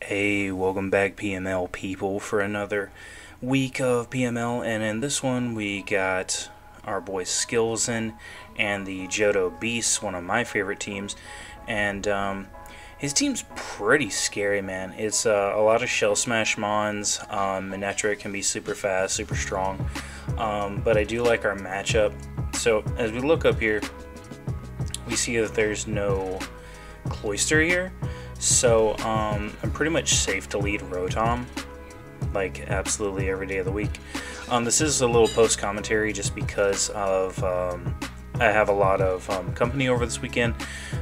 Hey, welcome back PML people for another week of PML, and in this one we got our boy Skillsin and the Johto Beasts, one of my favorite teams, and his team's pretty scary, man. It's a lot of Shell Smash Mons. Manectric can be super fast, super strong, but I do like our matchup. So as we look up here, we see that there's no Cloyster here. So I'm pretty much safe to lead Rotom, like absolutely every day of the week. This is a little post commentary just because of I have a lot of company over this weekend,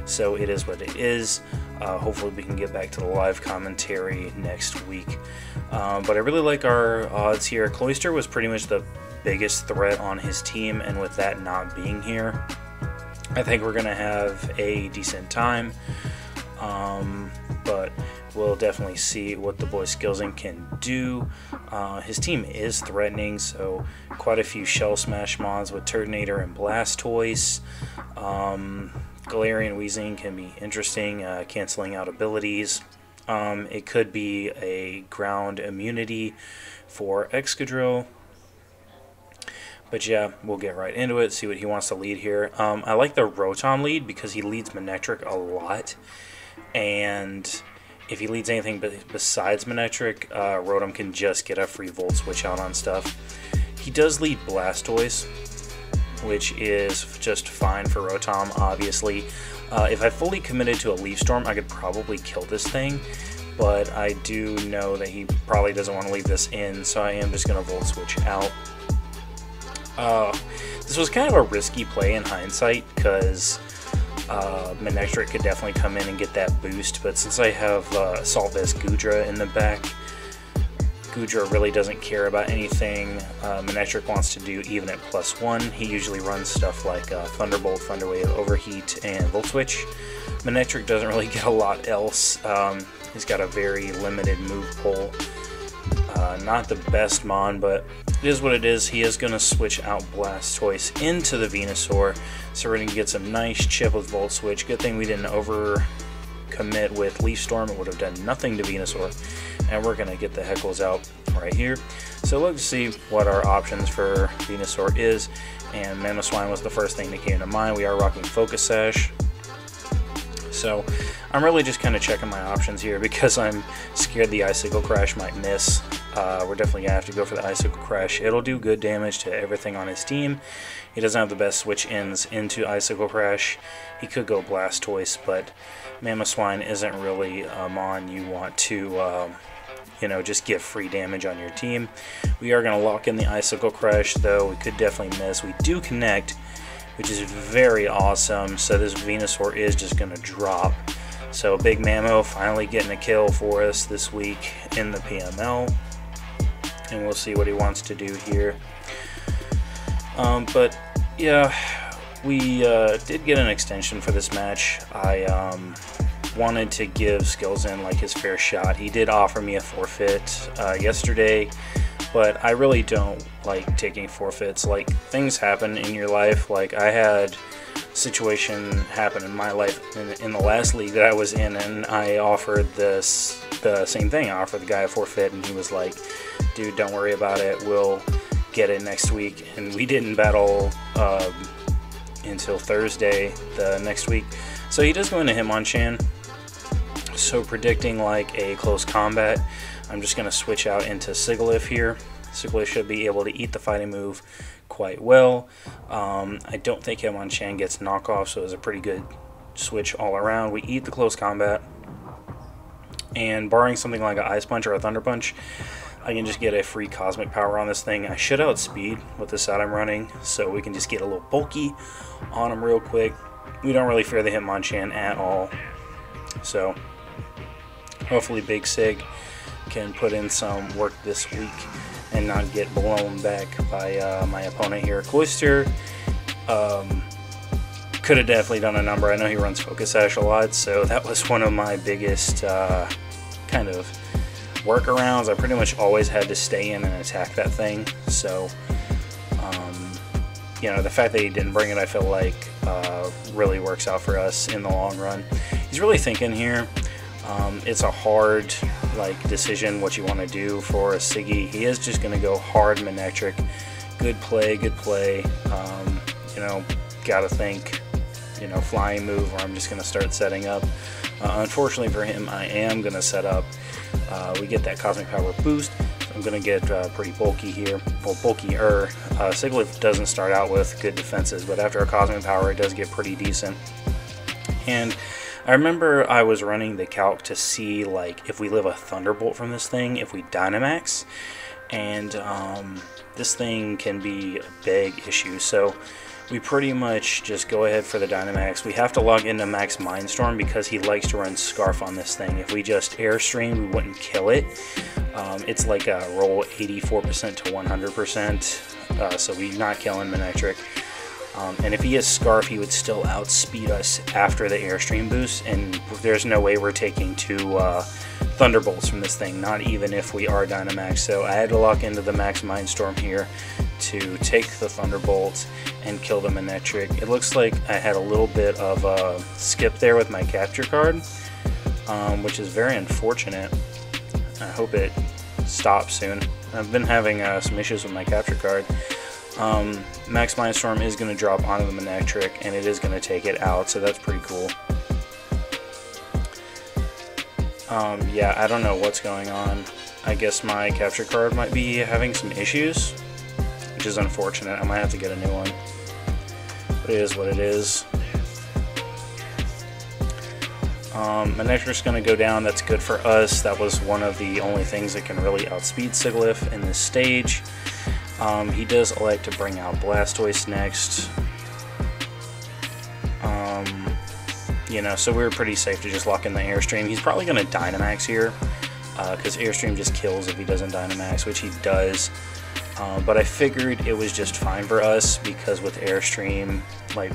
so it is what it is. Hopefully we can get back to the live commentary next week. But I really like our odds here. Cloyster was pretty much the biggest threat on his team, and with that not being here, I think we're gonna have a decent time. But we'll definitely see what the boy Skillsin can do. His team is threatening, so quite a few Shell Smash Mons with Turtonator and Blastoise. Galarian Weezing can be interesting, canceling out abilities. It could be a ground immunity for Excadrill. But yeah, we'll get right into it, see what he wants to lead here. I like the Rotom lead because he leads Manectric a lot. And if he leads anything besides Manectric, Rotom can just get a free Volt Switch out on stuff. He does lead Blastoise, which is just fine for Rotom, obviously. If I fully committed to a Leaf Storm, I could probably kill this thing. But I do know that he probably doesn't want to leave this in, so I am just going to Volt Switch out. This was kind of a risky play in hindsight, because Manectric could definitely come in and get that boost, but since I have Assault Vest Goodra in the back, Goodra really doesn't care about anything Manectric wants to do, even at +1. He usually runs stuff like Thunderbolt, Thunder Wave, Overheat, and Volt Switch. Manectric doesn't really get a lot else. He's got a very limited move pool. Not the best Mon, but it is what it is. He is going to switch out Blastoise into the Venusaur, so we're going to get some nice chip with Volt Switch. Good thing we didn't over commit with Leaf Storm. It would have done nothing to Venusaur, and we're going to get the Heckles out right here. So let's see what our options for Venusaur is, and Mamoswine was the first thing that came to mind. We are rocking Focus Sash. So I'm really just kind of checking my options here because I'm scared the Icicle Crash might miss. We're definitely going to have to go for the Icicle Crash. It'll do good damage to everything on his team. He doesn't have the best switch ins into Icicle Crash. He could go Blastoise, but Mamoswine isn't really a Mon you want to, you know, just give free damage on your team. We are going to lock in the Icicle Crash, though. We could definitely miss. We do connect, which is very awesome. So this Venusaur is just going to drop. So Big Mamo finally getting a kill for us this week in the PML. And we'll see what he wants to do here. But yeah, we did get an extension for this match. I wanted to give Skillsin like his fair shot. He did offer me a forfeit yesterday, but I really don't like taking forfeits. Like, things happen in your life. Like, I had a situation happen in my life in the last league that I was in, and I offered the same thing. I offered the guy a forfeit, and he was like, dude, don't worry about it, we'll get it next week. And we didn't battle until Thursday the next week. So he does go into Hitmonchan. So predicting like a close combat, I'm just going to switch out into SIGILYPH here. SIGILYPH should be able to eat the fighting move quite well. I don't think Hitmonchan gets knockoff, so it's a pretty good switch all around. We eat the close combat, and barring something like an Ice Punch or a Thunder Punch, I can just get a free Cosmic Power on this thing. I should outspeed with the set I'm running, so we can just get a little bulky on him real quick. We don't really fear the Hitmonchan at all, so hopefully Big Sig can put in some work this week and not get blown back by my opponent here. Cloyster could have definitely done a number. I know he runs Focus Sash a lot, so that was one of my biggest kind of workarounds. I pretty much always had to stay in and attack that thing. So, you know, the fact that he didn't bring it, I feel like really works out for us in the long run. He's really thinking here. It's a hard like decision what you want to do for a Siggy. He is just going to go hard Manectric. Good play, good play. You know, gotta think, you know, flying move, or I'm just going to start setting up. Unfortunately for him, I am going to set up. We get that Cosmic Power boost. I'm going to get pretty bulky here. Well, bulkier. SIGILYPH doesn't start out with good defenses, but after a Cosmic Power, it does get pretty decent. And I remember I was running the calc to see, like, if we live a Thunderbolt from this thing, if we Dynamax, and this thing can be a big issue. So we pretty much just go ahead for the Dynamax. We have to log into Max Mindstorm because he likes to run Scarf on this thing. If we just Airstream, we wouldn't kill it. It's like a roll 84% to 100%, so we're not killing Manectric. And if he has Scarf, he would still outspeed us after the Airstream boost, and there's no way we're taking 2 Thunderbolts from this thing, not even if we are Dynamax. So I had to lock into the Max Mindstorm here to take the Thunderbolt and kill the Manectric. It looks like I had a little bit of a skip there with my capture card, which is very unfortunate. I hope it stops soon. I've been having some issues with my capture card. Max Mindstorm is going to drop onto the Manectric, and it is going to take it out, so that's pretty cool. Yeah, I don't know what's going on. I guess my capture card might be having some issues, which is unfortunate. I might have to get a new one. But it is what it is. Manectric's going to go down. That's good for us. That was one of the only things that can really outspeed SIGILYPH in this stage. He does elect to bring out Blastoise next. You know, so we were pretty safe to just lock in the Airstream. He's probably going to Dynamax here, because Airstream just kills if he doesn't Dynamax, which he does. But I figured it was just fine for us, because with Airstream, like,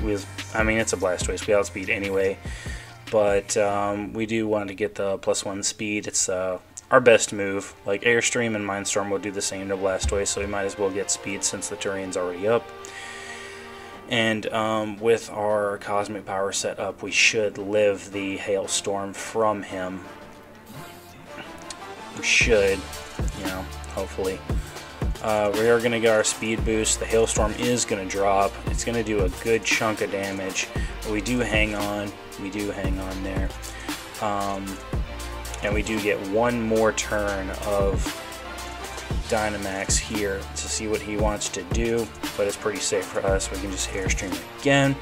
I mean, it's a Blastoise. We outspeed anyway. But we do want to get the +1 speed. It's our best move. Like, Airstream and Mindstorm will do the same to Blastoise, so we might as well get speed since the terrain's already up. And with our Cosmic Power set up, we should live the Hailstorm from him. We should, you know, hopefully. We are going to get our speed boost. The Hailstorm is going to drop. It's going to do a good chunk of damage. But we do hang on. We do hang on there. And we do get one more turn of Dynamax here to see what he wants to do, but it's pretty safe for us. We can just Airstream again.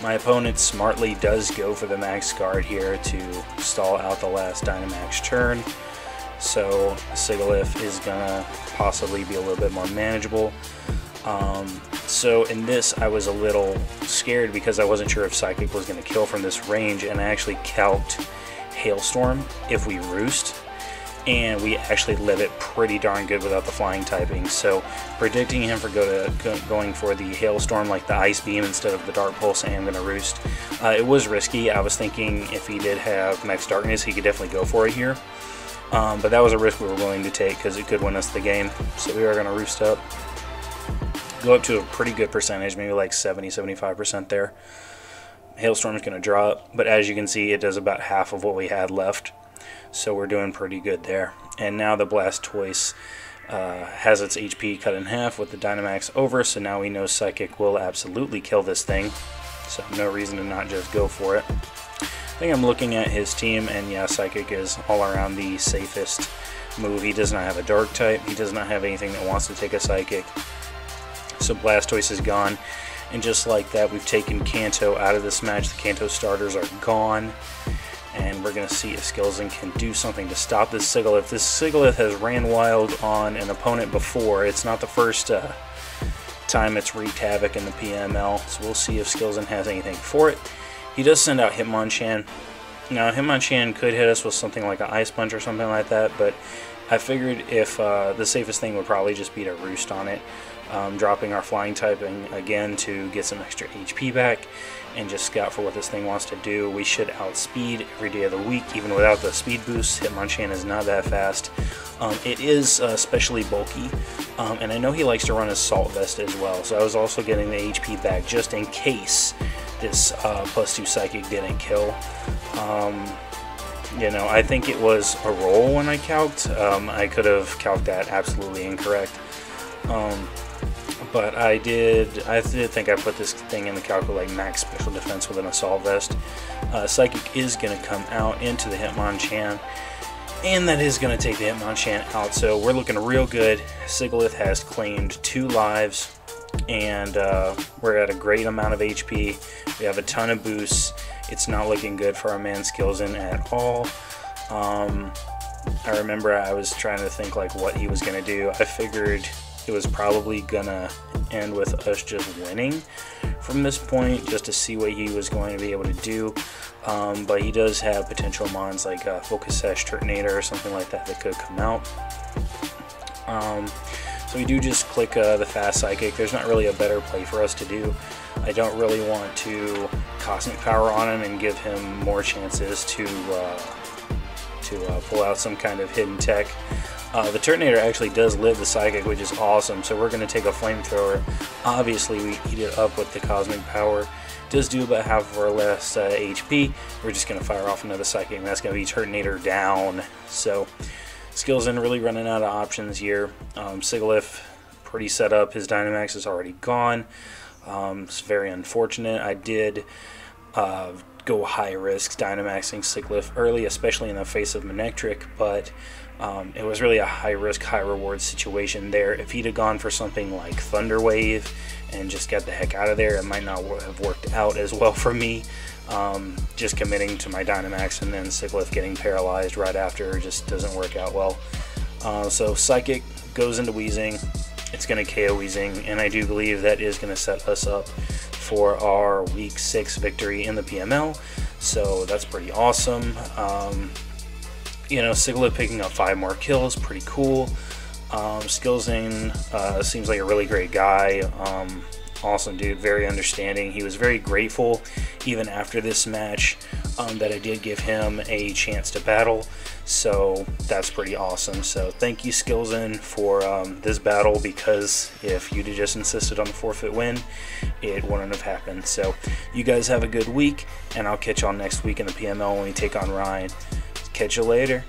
My opponent smartly does go for the Max Guard here to stall out the last Dynamax turn, so SIGILYPH is gonna possibly be a little bit more manageable. So in this, I was a little scared because I wasn't sure if Psychic was going to kill from this range, and I actually calced Hailstorm if we Roost, and we actually live it pretty darn good without the flying typing. So predicting him for going for the Hailstorm, like the Ice Beam instead of the Dark Pulse, and I'm going to Roost. It was risky. I was thinking if he did have Max Darkness, he could definitely go for it here. But that was a risk we were willing to take because it could win us the game. So we are going to Roost up. Go up to a pretty good percentage, maybe like 70-75% there. Hailstorm is going to drop, but as you can see, it does about half of what we had left. So we're doing pretty good there. And now the Blastoise has its HP cut in half with the Dynamax over, so now we know Psychic will absolutely kill this thing. So no reason to not just go for it. I think I'm looking at his team, and yeah, Psychic is all around the safest move. He does not have a Dark type. He does not have anything that wants to take a Psychic. So Blastoise is gone, and just like that, we've taken Kanto out of this match. The Kanto starters are gone, and we're going to see if Skillzin can do something to stop this SIGILYPH. This SIGILYPH has ran wild on an opponent before. It's not the first time it's wreaked havoc in the PML, so we'll see if Skillzin has anything for it. He does send out Hitmonchan. Now, Hitmonchan could hit us with something like an Ice Punch or something like that, but I figured if the safest thing would probably just be to Roost on it. Dropping our flying typing again to get some extra HP back and just scout for what this thing wants to do. We should outspeed every day of the week, even without the speed boost. Hitmonchan is not that fast. It is especially bulky, and I know he likes to run Assault Vest as well, so I was also getting the HP back just in case this +2 Psychic didn't kill. You know, I think it was a roll when I calced. I could have calced that absolutely incorrect. But I did think I put this thing in the calculate max special defense with an assault vest. Psychic is going to come out into the Hitmonchan, and that is going to take the Hitmonchan out. So we're looking real good. SIGILYPH has claimed 2 lives, and we're at a great amount of HP. We have a ton of boosts. It's not looking good for our man Skillsin at all. I remember I was trying to think like what he was going to do. I figured it was probably gonna end with us just winning from this point, just to see what he was going to be able to do. But he does have potential mons like Focus Sash Turtonator or something like that that could come out. So we do just click the Fast Psychic. There's not really a better play for us to do. I don't really want to Cosmic Power on him and give him more chances to pull out some kind of hidden tech. The Turtonator actually does live the Psychic, which is awesome, so we're going to take a Flamethrower. Obviously, we eat it up with the Cosmic Power. It does do about half or less HP. We're just going to fire off another Psychic, and that's going to be Turtonator down. So, Skillsin really running out of options here. SIGILYPH, pretty set up. His Dynamax is already gone. It's very unfortunate. I did go high risk Dynamaxing SIGILYPH early, especially in the face of Manectric, but it was really a high risk, high reward situation there. If he'd have gone for something like Thunder Wave and just got the heck out of there, it might not have worked out as well for me. Just committing to my Dynamax and then SIGILYPH getting paralyzed right after just doesn't work out well. So Psychic goes into Weezing. It's going to KO Weezing, and I do believe that is going to set us up for our Week 6 victory in the PML. So that's pretty awesome. You know, SIGILYPH picking up 5 more kills, pretty cool. Skillsin seems like a really great guy. Awesome dude, very understanding. He was very grateful, even after this match, that I did give him a chance to battle. So that's pretty awesome. So thank you, Skillsin, for this battle, because if you'd have just insisted on the forfeit win, it wouldn't have happened. So you guys have a good week, and I'll catch y'all next week in the PML when we take on Ryan. Catch you later.